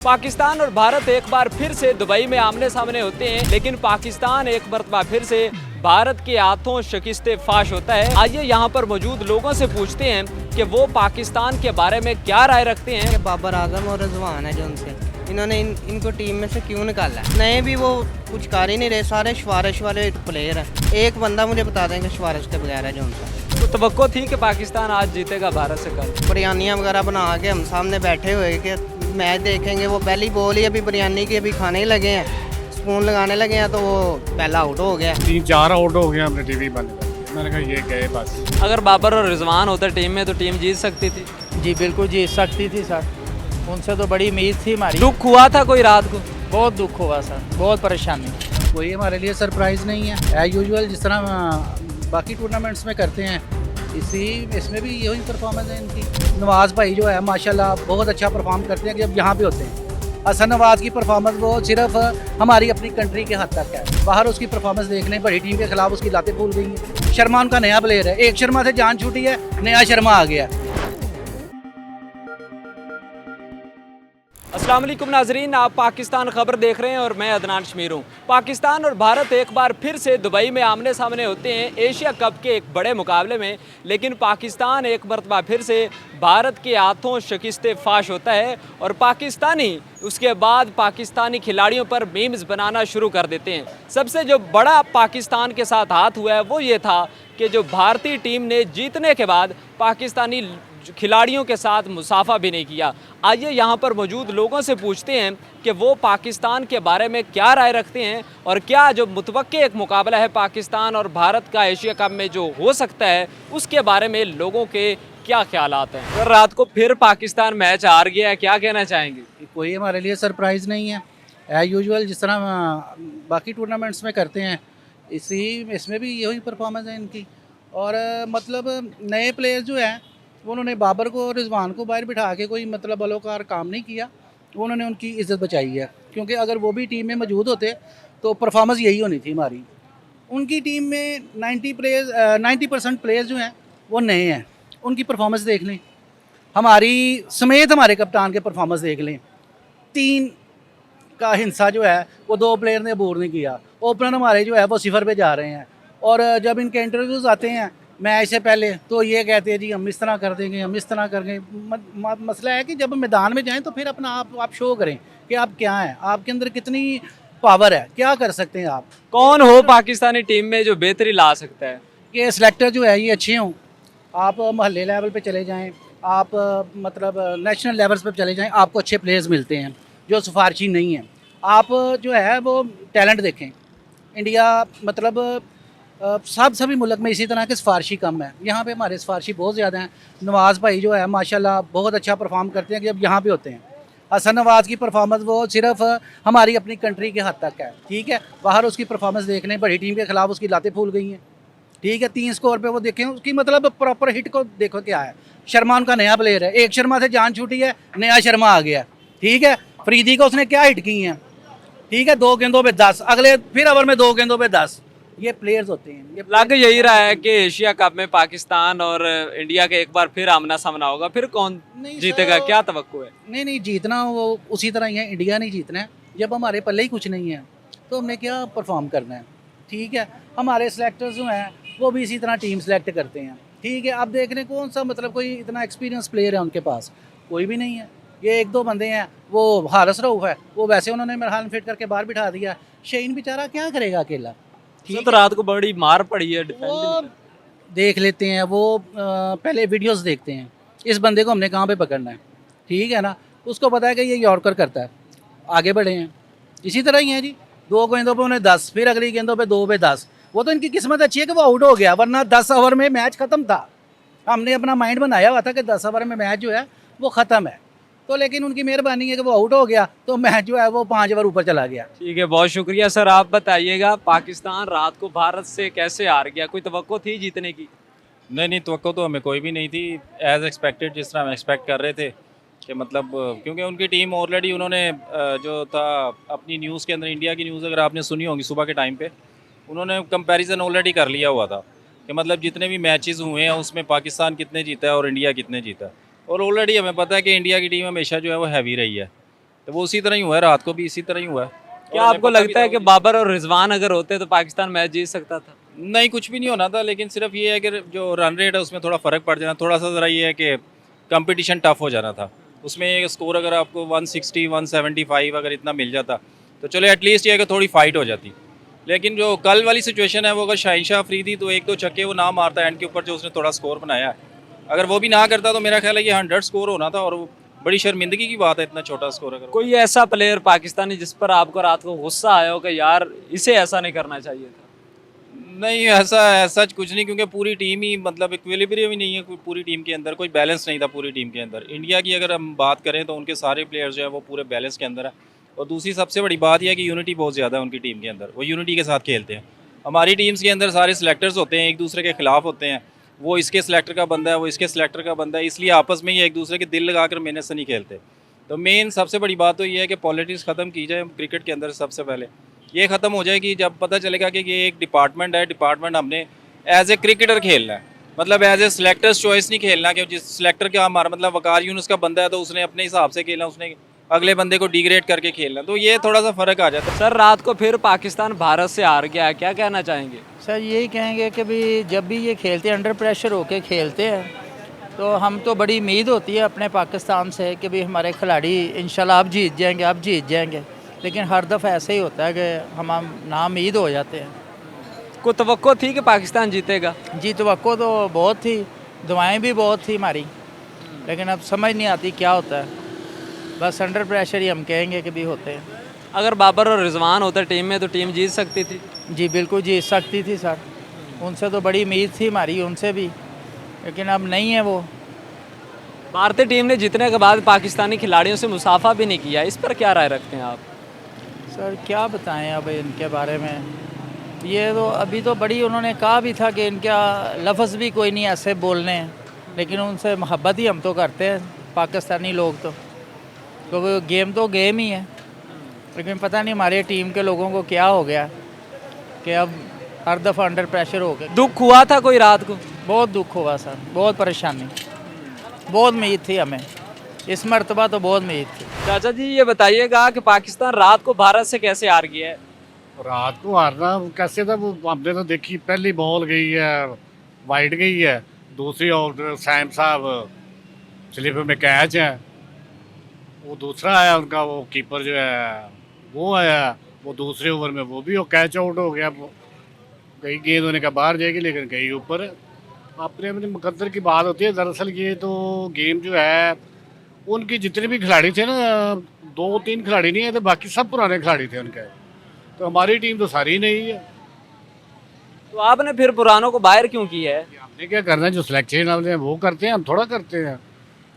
पाकिस्तान और भारत एक बार फिर से दुबई में आमने सामने होते हैं, लेकिन पाकिस्तान एक मरतबा फिर से भारत के हाथों शिकस्ते फाश होता है। आइए यहाँ पर मौजूद लोगों से पूछते हैं कि वो पाकिस्तान के बारे में क्या राय रखते हैं। बाबर आजम और रिजवान है जो उनसे इन्होंने इनको टीम में से क्यों निकाला है? नए भी वो कुछ कर ही नहीं रहे, सारे सिफारिश वाले प्लेयर हैं। एक बंदा मुझे बता दें कि सिफारिश के बगैर है जो उनका। तो तवक्को थी कि पाकिस्तान आज जीतेगा भारत से कल। बिरयानियाँ वगैरह बना के हम सामने बैठे हुए कि मैच देखेंगे, वो पहली बॉल ही अभी बिरयानी की अभी खाने ही लगे हैं, स्पून लगाने लगे हैं, तो वो पहला आउट हो गया। 3-4 आउट हो गया, हमने टीवी बंद कर दिया। मैंने कहा ये गए बस। अगर बाबर और रिजवान होते टीम में तो टीम जीत सकती थी। जी बिल्कुल जीत सकती थी सर, उनसे तो बड़ी उम्मीद थी हमारी। दुख हुआ था कोई रात को? बहुत दुख हुआ सर, बहुत परेशानी। कोई हमारे लिए सरप्राइज़ नहीं है। एज यूजुअल जिस तरह बाकी टूर्नामेंट्स में करते हैं, इसमें भी यही परफॉर्मेंस है इनकी। नवाज़ भाई जो है माशाल्लाह बहुत अच्छा परफॉर्म करते हैं जब यहाँ पे होते हैं। हसन नवाज़ की परफॉर्मेंस वो सिर्फ हमारी अपनी कंट्री के हद तक है। बाहर उसकी परफॉर्मेंस देखने बड़ी टीम के खिलाफ उसकी लातें फूल गई हैं। शर्मा उनका नया प्लेयर है, एक शर्मा से जान छूटी है, नया शर्मा आ गया। अस्सलाम वालेकुम नाजरीन, आप पाकिस्तान खबर देख रहे हैं और मैं अदनान शमीर हूँ। पाकिस्तान और भारत एक बार फिर से दुबई में आमने सामने होते हैं एशिया कप के एक बड़े मुकाबले में, लेकिन पाकिस्तान एक मरतबा फिर से भारत के हाथों शिकस्ते फाश होता है और पाकिस्तानी उसके बाद पाकिस्तानी खिलाड़ियों पर मीम्स बनाना शुरू कर देते हैं। सबसे जो बड़ा पाकिस्तान के साथ हाथ हुआ है वो ये था कि जो भारतीय टीम ने जीतने के बाद पाकिस्तानी खिलाड़ियों के साथ मुसाफा भी नहीं किया। आइए यहाँ पर मौजूद लोगों से पूछते हैं कि वो पाकिस्तान के बारे में क्या राय रखते हैं और क्या जो मुतवक्के एक मुकाबला है पाकिस्तान और भारत का एशिया कप में जो हो सकता है उसके बारे में लोगों के क्या ख्यालात हैं। अगर रात को फिर पाकिस्तान मैच हार गया है, क्या कहना चाहेंगे? कोई हमारे लिए सरप्राइज़ नहीं है। एज यूजुअल जिस तरह बाकी टूर्नामेंट्स में करते हैं, इसमें भी यही परफॉर्मेंस है इनकी। और मतलब नए प्लेयर जो हैं उन्होंने बाबर को और रिजवान को बाहर बिठा के कोई मतलब बलोकार काम नहीं किया। उन्होंने उनकी इज़्ज़त बचाई है, क्योंकि अगर वो भी टीम में मौजूद होते तो परफॉर्मेंस यही होनी थी हमारी। उनकी टीम में 90% प्लेयर्स जो हैं वो नए हैं। उनकी परफॉर्मेंस देख लें, हमारी समेत हमारे कप्तान के परफॉर्मेंस देख लें। 3 का हिस्सा जो है वो 2 प्लेयर ने बोर नहीं किया। ओपनर हमारे जो है वो 0 पे जा रहे हैं। और जब इनके इंटरव्यूज़ आते हैं मैच से पहले तो ये कहते हैं जी हम इस तरह कर देंगे, हम इस तरह कर देंगे। मसला है कि जब मैदान में जाएं तो फिर अपना आप शो करें कि आप क्या हैं, आपके अंदर कितनी पावर है, क्या कर सकते हैं आप। कौन हो पाकिस्तानी टीम में जो बेहतरी ला सकता है? ये सिलेक्टर जो है ये अच्छे हों। आप महल्ले लेवल पे चले जाएं, आप मतलब नेशनल लेवल्स पे चले जाएं, आपको अच्छे प्लेयर्स मिलते हैं जो सिफारशी नहीं हैं। आप जो है वो टैलेंट देखें। इंडिया मतलब सभी मुल्क में इसी तरह के सिफारशी कम है, यहाँ पे हमारे सिफारशी बहुत ज़्यादा हैं। नवाज़ भाई जो है माशाल्लाह बहुत अच्छा परफॉर्म करते हैं जब यहाँ पे होते हैं। हसन नवाज़ की परफॉर्मेंस वो सिर्फ हमारी अपनी कंट्री के हद तक है, ठीक है। बाहर उसकी परफॉर्मेंस देखने बड़ी टीम के खिलाफ उसकी लातें फूल गई हैं, ठीक है। 3 स्कोर पे वो देखें, उसकी मतलब प्रॉपर हिट को देखो क्या है। शर्मा उनका नया प्लेयर है, एक शर्मा से जान छूटी है, नया शर्मा आ गया, ठीक है। फरीदी को उसने क्या हिट की हैं, ठीक है। 2 गेंदों पे 10, अगले फिर ओवर में 2 गेंदों पे 10। ये प्लेयर्स होते हैं। ये लग यही रहा है कि एशिया कप में पाकिस्तान और इंडिया के एक बार फिर आमना सामना होगा। फिर कौन जीतेगा, क्या तवक्को है? नहीं जीतना वो उसी तरह ही है, इंडिया नहीं जीतना है। जब हमारे पल्ले ही कुछ नहीं है तो हमने क्या परफॉर्म करना है, ठीक है। हमारे सेलेक्टर्स जो हैं वो भी इसी तरह टीम सेलेक्ट करते हैं, ठीक है। अब देख रहे कौन सा मतलब कोई इतना एक्सपीरियंस प्लेयर है उनके पास, कोई भी नहीं है। ये 1-2 बंदे हैं, वो हारिस रऊफ है, वो वैसे उन्होंने मेरे हाल फिट करके बाहर बिठा दिया। शहीन बेचारा क्या करेगा अकेला, ठीक तो रात को बड़ी मार पड़ी है। वो देख लेते हैं, वो पहले वीडियोस देखते हैं इस बंदे को हमने कहाँ पे पकड़ना है, ठीक है ना। उसको पता है कि ये यॉर्कर करता है, आगे बढ़े हैं। इसी तरह ही है जी, 2 गेंदों पे उन्हें 10, फिर अगली गेंदों पे 2 पे 10। वो तो इनकी किस्मत अच्छी है कि वो आउट हो गया, वरना 10 ओवर में मैच ख़त्म था। हमने अपना माइंड बनाया हुआ था कि 10 ओवर में मैच जो है वो ख़त्म है, तो लेकिन उनकी मेहरबानी है कि वो आउट हो गया, तो मैच जो है वो 5 ओवर ऊपर चला गया। ठीक है, बहुत शुक्रिया सर। आप बताइएगा, पाकिस्तान रात को भारत से कैसे हार गया? कोई तवक्को थी जीतने की? नहीं तवक्को तो हमें कोई भी नहीं थी। एज एक्सपेक्टेड, जिस तरह हम एक्सपेक्ट कर रहे थे कि मतलब क्योंकि उनकी टीम ऑलरेडी उन्होंने जो था अपनी न्यूज़ के अंदर, इंडिया की न्यूज़ अगर आपने सुनी होगी सुबह के टाइम पे, उन्होंने कंपैरिजन ऑलरेडी कर लिया हुआ था कि मतलब जितने भी मैचेस हुए हैं उसमें पाकिस्तान कितने जीता है और इंडिया कितने जीता है। और ऑलरेडी हमें पता है कि इंडिया की टीम हमेशा जो है वो हैवी रही है, तो वो उसी तरह ही हुआ है, रात को भी इसी तरह ही हुआ है। क्या और हमें आपको पता भी लगता है था कि बाबर और रिजवान अगर होते तो पाकिस्तान मैच जीत सकता था? नहीं, कुछ भी नहीं होना था, लेकिन सिर्फ ये है कि जो रन रेट है उसमें थोड़ा फ़र्क पड़ जाना, थोड़ा सा ज़रा ये है कि कंपटीशन टफ हो जाना था। उसमें स्कोर अगर आपको 160 175 अगर इतना मिल जाता तो चलो एटलीस्ट ये है कि थोड़ी फाइट हो जाती। लेकिन जो कल वाली सिचुएशन है वो अगर शाहिन शाह अफरीदी तो एक दो छक्के वो ना मारता एंड के ऊपर जो उसने थोड़ा स्कोर बनाया है, अगर वो भी ना करता तो मेरा ख्याल है ये 100 स्कोर होना था। और वो बड़ी शर्मिंदगी की बात है इतना छोटा स्कोर अगर कोई ऐसा प्लेयर पाकिस्तानी जिस पर आपको रात को गुस्सा आया हो कि यार इसे ऐसा नहीं करना चाहिए था? नहीं, ऐसा ऐसा कुछ नहीं, क्योंकि पूरी टीम ही मतलब इक्विलिब्रियम ही नहीं है पूरी टीम के अंदर, कोई बैलेंस नहीं था पूरी टीम के अंदर। इंडिया की अगर हम बात करें तो उनके सारे प्लेयर्स जो है वो पूरे बैलेंस के अंदर है। और दूसरी सबसे बड़ी बात यह है कि यूनिटी बहुत ज़्यादा है उनकी टीम के अंदर, वो यूनिटी के साथ खेलते हैं। हमारी टीम्स के अंदर सारे सिलेक्टर्स होते हैं, एक दूसरे के खिलाफ होते हैं, वो इसके सिलेक्टर का बंदा है, वो इसके सिलेक्टर का बंदा है, इसलिए आपस में ही एक दूसरे के दिल लगा कर मेहनत से नहीं खेलते। तो मेन सबसे बड़ी बात तो ये है कि पॉलिटिक्स ख़त्म की जाए क्रिकेट के अंदर। सबसे पहले ये ख़त्म हो जाएगी जब पता चलेगा कि ये एक डिपार्टमेंट है, डिपार्टमेंट हमने एज ए क्रिकेटर खेलना है, मतलब एज ए सिलेक्टर्स चॉइस नहीं खेलना कि जिस सिलेक्टर का हमारा मतलब वकार यूनुस का बंदा है तो उसने अपने हिसाब से खेलना, उसने अगले बंदे को डिग्रेड करके खेलना। तो ये थोड़ा सा फ़र्क आ जाता है। सर रात को फिर पाकिस्तान भारत से हार गया है, क्या कहना चाहेंगे? सर यही कहेंगे कि भी जब भी ये खेलते हैं अंडर प्रेशर होके खेलते हैं तो हम तो बड़ी उम्मीद होती है अपने पाकिस्तान से कि भी हमारे खिलाड़ी इंशाल्लाह अब जीत जाएंगे, अब जीत जाएंगे। लेकिन हर दफ़ा ऐसे ही होता है कि हम नाउम्मीद हो जाते हैं। को तवक्को थी कि पाकिस्तान जीतेगा? जी तवक्को तो बहुत थी, दुआएं भी बहुत थी हमारी, लेकिन अब समझ नहीं आती क्या होता है। बस अंडर प्रेशर ही हम कहेंगे कि भी होते हैं। अगर बाबर और रिजवान होते टीम में तो टीम जीत सकती थी? जी बिल्कुल जीत सकती थी सर, उनसे तो बड़ी उम्मीद थी हमारी, उनसे भी, लेकिन अब नहीं है वो। भारतीय टीम ने जीतने के बाद पाकिस्तानी खिलाड़ियों से मुसाफा भी नहीं किया, इस पर क्या राय रखते हैं आप? सर क्या बताएं अब इनके बारे में, ये तो अभी तो बड़ी उन्होंने कहा भी था कि इनका लफ्ज़ भी कोई नहीं ऐसे बोलने हैं, लेकिन उनसे मोहब्बत ही हम तो करते हैं पाकिस्तानी लोग तो वो गेम तो गेम ही है। लेकिन पता नहीं हमारे टीम के लोगों को क्या हो गया कि अब हर दफ़ा अंडर प्रेशर हो गए। दुख हुआ था कोई रात को? बहुत दुख हुआ सर, बहुत परेशानी, बहुत उम्मीद थी हमें, इस मरतबा तो बहुत उम्मीद थी। चाचा जी ये बताइएगा कि पाकिस्तान रात को भारत से कैसे हार गया है? रात को हारना कैसे था वो हमने तो देखी, पहली बॉल गई है वाइड गई है, दूसरी ओवर सैम साहब स्लिप में कैच है, वो दूसरा आया उनका वो कीपर जो है वो आया, वो दूसरे ओवर में वो भी वो कैच आउट हो गया। कहीं गेंद होने का बाहर जाएगी लेकिन कहीं ऊपर। अपने अपने मुकद्दर की बात होती है। दरअसल ये तो गेम जो है उनके जितने भी खिलाड़ी थे ना, 2-3 खिलाड़ी नहीं है तो बाकी सब पुराने खिलाड़ी थे उनके, तो हमारी टीम तो सारी नहीं है। तो आपने फिर पुरानों को बाहर क्यों किया है? हमने क्या करना है, जो सिलेक्शन हमने वो करते हैं, हम थोड़ा करते हैं।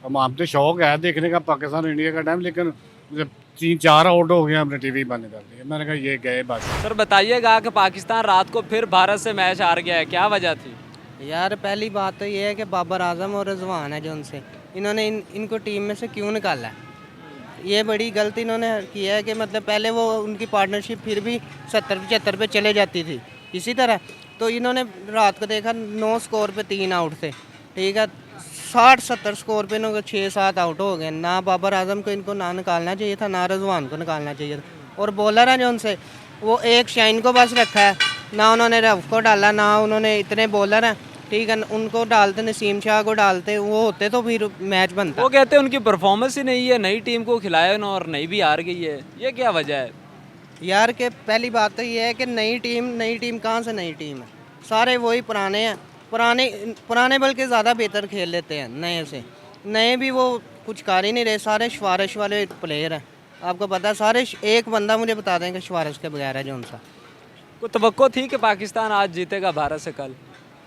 हम तो शौक है देखने का पाकिस्तान इंडिया का टाइम, लेकिन जब 3-4 आउट हो गया हमने टीवी बंद कर दिया। मैंने कहा ये गए बस। सर बताइएगा कि पाकिस्तान रात को फिर भारत से मैच हार गया है, क्या वजह थी? यार पहली बात तो ये है कि बाबर आजम और रिजवान है जो उनसे इन्होंने इनको टीम में से क्यों निकाला है, ये बड़ी गलती इन्होंने की है। कि मतलब पहले वो उनकी पार्टनरशिप फिर भी 70-75 पे चले जाती थी इसी तरह, तो इन्होंने रात को देखा 9 स्कोर पे 3 आउट थे, ठीक है, 60-70 स्कोर पे इनको 6-7 आउट हो गए। ना बाबर आजम को इनको ना निकालना चाहिए था, ना रिजवान को निकालना चाहिए था। और बॉलर है जो उनसे वो एक शाइन को बस रखा है, ना उन्होंने रफ को डाला, ना उन्होंने इतने बॉलर हैं, ठीक है, उनको डालते, नसीम शाह को डालते, वो होते तो फिर मैच बनता। वो कहते हैं उनकी परफॉर्मेंस ही नहीं है, नई टीम को खिलाया ना और नई भी हार गई है, ये क्या वजह है? यार के पहली बात तो ये है कि नई टीम कहाँ से नई टीम है, सारे वही पुराने हैं। पुराने बल्कि ज़्यादा बेहतर खेल लेते हैं नए से, नए भी वो कुछ कर ही नहीं रहे, सारे शवारश वाले प्लेयर हैं। आपको पता है सारे, एक बंदा मुझे बता दें कि शवारश के बगैर है जो उनसा। को तवक्को थी कि पाकिस्तान आज जीतेगा भारत से कल?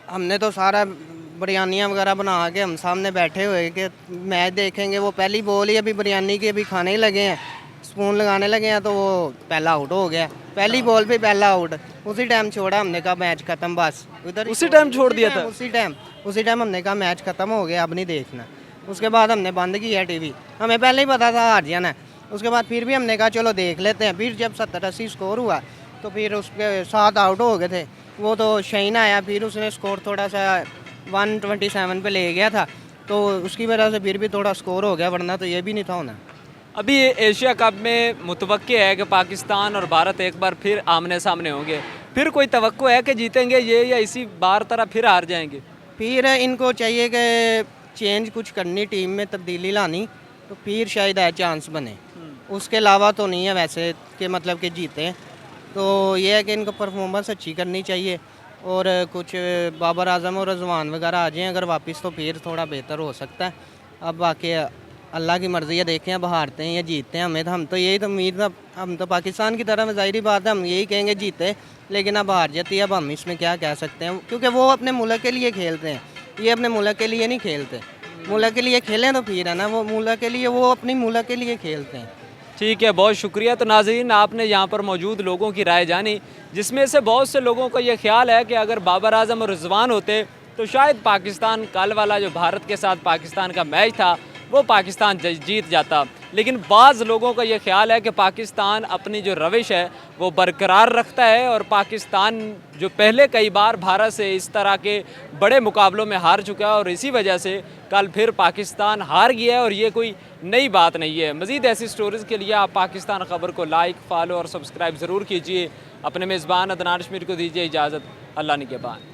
हमने तो सारा बिरयानियाँ वगैरह बना के हम सामने बैठे हुए कि मैच देखेंगे। वो पहली बॉल ही अभी बिरयानी की अभी खाने ही लगे हैं, स्पून लगाने लगे हैं, तो वो पहला आउट हो गया, पहली बॉल पे पहला आउट। उसी टाइम छोड़ा हमने कहा मैच खत्म, बस उधर उसी टाइम छोड़ दिया था? उसी टाइम हमने कहा मैच खत्म हो गया, अब नहीं देखना। उसके बाद हमने बंद किया टीवी, हमें पहले ही पता था हार जाना है। उसके बाद फिर भी हमने कहा चलो देख लेते हैं। फिर जब 70-80 स्कोर हुआ तो फिर उसके 7 आउट हो गए थे, वो तो शाइन आया, फिर उसने स्कोर थोड़ा सा 127 पे ले गया था, तो उसकी वजह से फिर भी थोड़ा स्कोर हो गया, वरना तो ये भी नहीं था होना। अभी ये एशिया कप में मुतवक्के है कि पाकिस्तान और भारत एक बार फिर आमने सामने होंगे, फिर कोई तवक्को है कि जीतेंगे ये या इसी बार तरह फिर हार जाएंगे? फिर इनको चाहिए कि चेंज कुछ करनी, टीम में तब्दीली लानी, तो फिर शायद है चांस बने। उसके अलावा तो नहीं है वैसे कि मतलब कि जीते। तो ये है कि इनको परफॉर्मेंस अच्छी करनी चाहिए और कुछ बाबर आजम और रिजवान वगैरह आ जाएं अगर वापस, तो फिर थोड़ा बेहतर हो सकता है। अब बाकी अल्लाह की मर्ज़ी है, देखें अब हारते हैं या जीतते हैं। हम तो यही तो उम्मीद है, हम तो पाकिस्तान की तरफ ज़ाहिर बात है हम यही कहेंगे जीते, लेकिन अब हार जाती है। अब हम इसमें क्या कह सकते हैं, क्योंकि वो अपने मुल्क के लिए खेलते हैं, ये अपने मुल्क के लिए नहीं खेलते। मुल्क के लिए खेलें तो फिर है ना, वो मुल्क के लिए, वो अपनी मुल्क के लिए खेलते हैं। ठीक है, बहुत शुक्रिया। तो नाज़रीन, आपने यहाँ पर मौजूद लोगों की राय जानी, जिसमें से बहुत से लोगों को ये ख्याल है कि अगर बाबर आजम और रिजवान होते तो शायद पाकिस्तान, कल वाला जो भारत के साथ पाकिस्तान का मैच था वो पाकिस्तान जीत जाता। लेकिन बाज़ लोगों का ये ख्याल है कि पाकिस्तान अपनी जो रविश है वो बरकरार रखता है और पाकिस्तान जो पहले कई बार भारत से इस तरह के बड़े मुकाबलों में हार चुका है और इसी वजह से कल फिर पाकिस्तान हार गया है और ये कोई नई बात नहीं है। मज़ीद ऐसी स्टोरीज़ के लिए आप पाकिस्तान ख़बर को लाइक, फॉलो और सब्सक्राइब ज़रूर कीजिए। अपने मेज़बान अदनान कश्मीर को दीजिए इजाज़त। अल्लाह निगहबान।